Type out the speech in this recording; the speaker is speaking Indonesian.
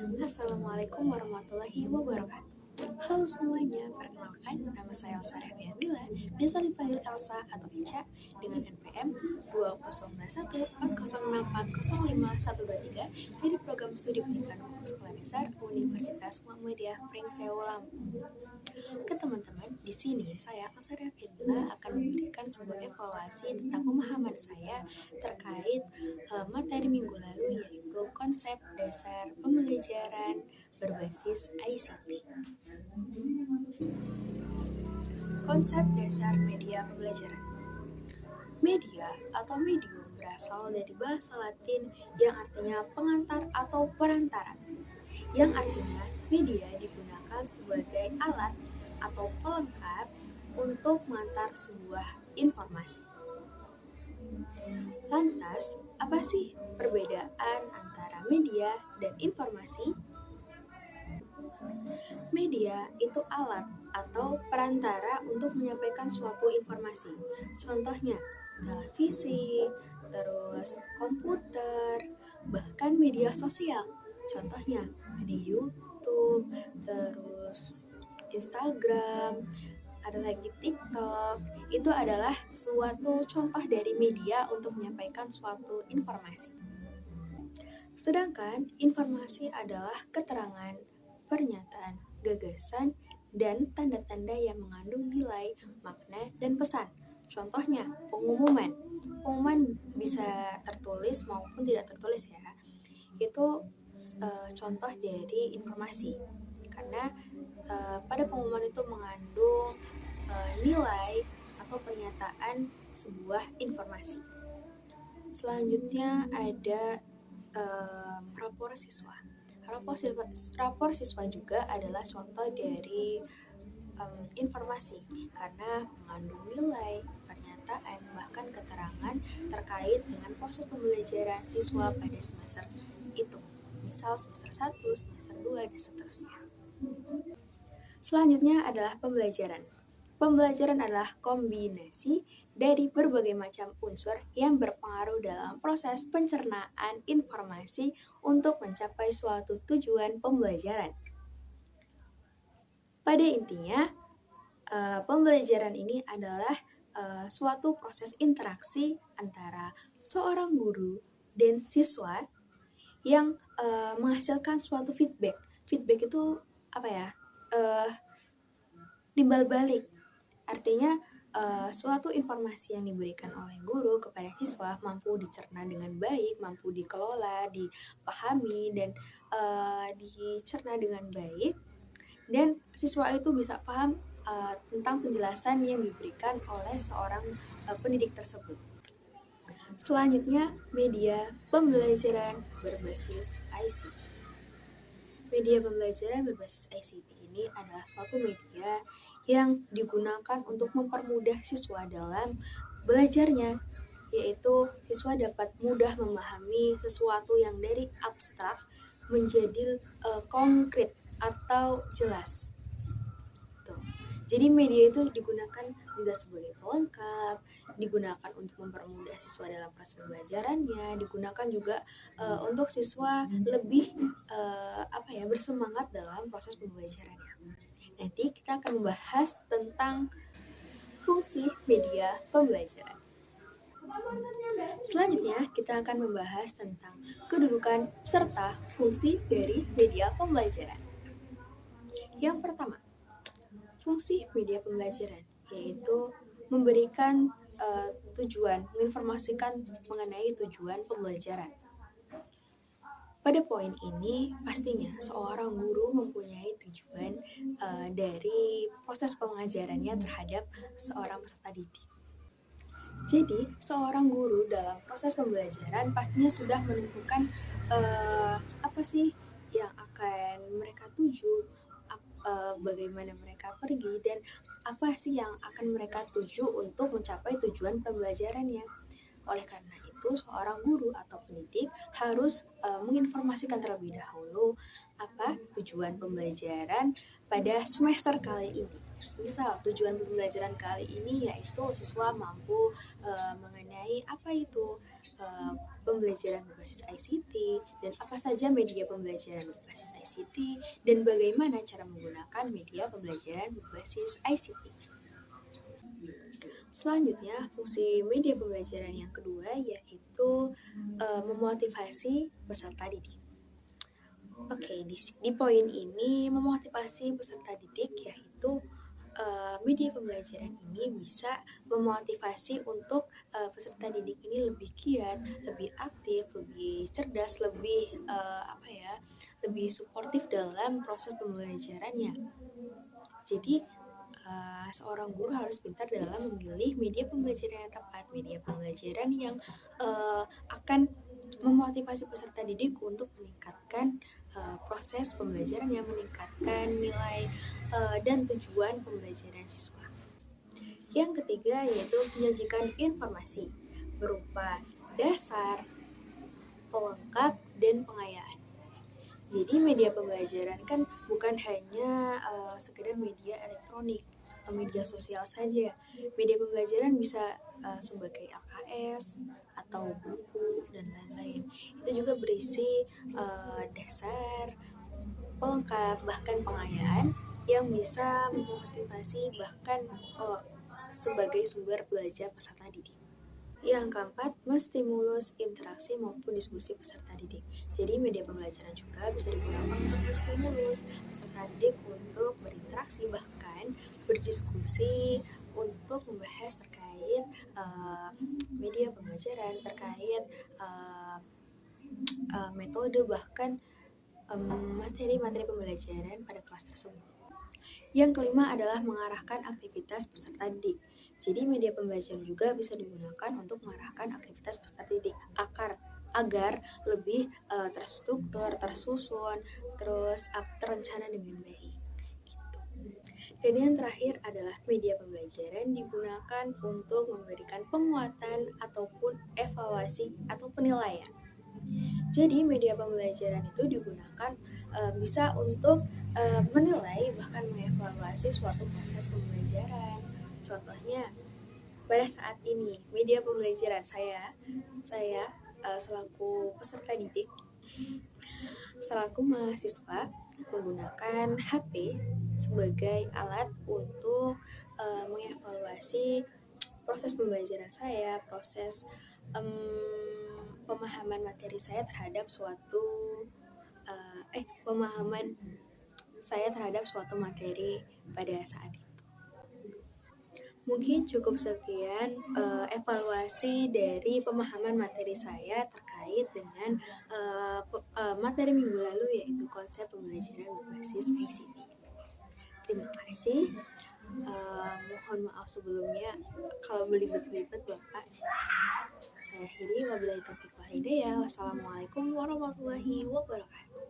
Assalamualaikum warahmatullahi wabarakatuh. Halo semuanya, perkenalkan nama saya Elsa Reviabila, biasa dipanggil Elsa atau Ica, dengan NPM 20214064051123 dari Program Studi Pendidikan Umum Sekolah Dasar Universitas Muhammadiyah Pringseu Lampung. Ke teman-teman, di sini saya Elsa Reviabila akan memberikan sebuah evaluasi tentang pemahaman saya terkait materi minggu lalu, yaitu konsep dasar pembelajaran berbasis ICT. Konsep dasar media pembelajaran. Media atau medium berasal dari bahasa Latin yang artinya pengantar atau perantara, yang artinya media digunakan sebagai alat atau pelengkap untuk mengantar sebuah informasi. Lantas, apa sih perbedaan antara media dan informasi? Media itu alat atau perantara untuk menyampaikan suatu informasi. Contohnya, televisi, terus komputer, bahkan media sosial. Contohnya, ada YouTube, terus Instagram, ada lagi TikTok. Itu adalah suatu contoh dari media untuk menyampaikan suatu informasi. Sedangkan informasi adalah keterangan, pernyataan, gagasan, dan tanda-tanda yang mengandung nilai, makna, dan pesan. Contohnya, pengumuman. Pengumuman bisa tertulis maupun tidak tertulis ya. Itu contoh dari informasi. Karena pada pengumuman itu mengandung nilai atau pernyataan sebuah informasi. Selanjutnya ada rapor siswa. Rapor siswa juga adalah contoh dari informasi karena mengandung nilai, pernyataan, bahkan keterangan terkait dengan proses pembelajaran siswa pada semester itu. Misal semester 1, semester 2, dan seterusnya. Selanjutnya adalah pembelajaran. Pembelajaran adalah kombinasi dari berbagai macam unsur yang berpengaruh dalam proses pencernaan informasi untuk mencapai suatu tujuan pembelajaran. Pada intinya, pembelajaran ini adalah suatu proses interaksi antara seorang guru dan siswa yang menghasilkan suatu feedback. Feedback itu apa ya? Timbal balik. Artinya suatu informasi yang diberikan oleh guru kepada siswa mampu dicerna dengan baik, mampu dikelola, dipahami, dan dicerna dengan baik, dan siswa itu bisa paham tentang penjelasan yang diberikan oleh seorang pendidik tersebut. Selanjutnya, media pembelajaran berbasis ICT. Media pembelajaran berbasis ICT ini adalah suatu media yang digunakan untuk mempermudah siswa dalam belajarnya, yaitu siswa dapat mudah memahami sesuatu yang dari abstrak menjadi konkret atau jelas. Tuh. Jadi media itu digunakan juga sebagai pelengkap, digunakan untuk mempermudah siswa dalam proses pembelajarannya, digunakan juga untuk siswa lebih bersemangat dalam proses pembelajarannya. Nanti kita akan membahas tentang fungsi media pembelajaran. Selanjutnya, kita akan membahas tentang kedudukan serta fungsi dari media pembelajaran. Yang pertama, fungsi media pembelajaran, yaitu memberikan tujuan, menginformasikan mengenai tujuan pembelajaran. Pada poin ini, pastinya seorang guru mempunyai tujuan dari proses pengajarannya terhadap seorang peserta didik. Jadi, seorang guru dalam proses pembelajaran pastinya sudah menentukan apa sih yang akan mereka tuju, bagaimana mereka pergi, dan apa sih yang akan mereka tuju untuk mencapai tujuan pembelajarannya. Oleh karena itu seorang guru atau pendidik harus menginformasikan terlebih dahulu apa tujuan pembelajaran pada semester kali ini. Misal tujuan pembelajaran kali ini yaitu siswa mampu mengenai apa itu pembelajaran berbasis ICT dan apa saja media pembelajaran berbasis ICT dan bagaimana cara menggunakan media pembelajaran berbasis ICT. Selanjutnya, fungsi media pembelajaran yang kedua yaitu memotivasi peserta didik. Oke, di poin ini memotivasi peserta didik yaitu media pembelajaran ini bisa memotivasi untuk peserta didik ini lebih giat, lebih aktif, lebih cerdas, lebih lebih suportif dalam proses pembelajarannya. Jadi seorang guru harus pintar dalam memilih media pembelajaran yang tepat, media pembelajaran yang akan memotivasi peserta didik untuk meningkatkan proses pembelajaran yang meningkatkan nilai dan tujuan pembelajaran siswa. Yang ketiga yaitu menyajikan informasi berupa dasar, pelengkap, dan pengayaan. Jadi media pembelajaran kan bukan hanya sekedar media elektronik atau media sosial saja. Media pembelajaran bisa sebagai LKS atau buku dan lain-lain. Itu juga berisi dasar, pelengkap, bahkan pengayaan yang bisa memotivasi bahkan sebagai sumber belajar peserta didik. Yang keempat, menstimulus interaksi maupun diskusi peserta didik. Jadi media pembelajaran juga bisa digunakan untuk menstimulus peserta didik untuk berinteraksi bahkan berdiskusi untuk membahas terkait media pembelajaran, terkait metode bahkan materi-materi pembelajaran pada kelas tersebut. Yang kelima adalah mengarahkan aktivitas peserta didik. Jadi media pembelajaran juga bisa digunakan untuk mengarahkan aktivitas peserta didik agar lebih terstruktur, tersusun, terus terencana dengan baik. Dan yang terakhir adalah media pembelajaran digunakan untuk memberikan penguatan ataupun evaluasi atau penilaian. Jadi media pembelajaran itu digunakan bisa untuk menilai bahkan mengevaluasi suatu proses pembelajaran. Contohnya pada saat ini media pembelajaran saya selaku peserta didik, selaku mahasiswa menggunakan HP sebagai alat untuk mengevaluasi proses pembelajaran saya, proses pemahaman materi saya terhadap pemahaman saya terhadap suatu materi pada saat itu. Mungkin cukup sekian evaluasi dari pemahaman materi saya terkait dengan materi minggu lalu yaitu konsep pembelajaran berbasis ICT. Terima kasih. Mohon maaf sebelumnya kalau belibet-belibet Bapak. Saya akhiri, wabillahi taufiq wal hidayah. Wassalamualaikum warahmatullahi wabarakatuh.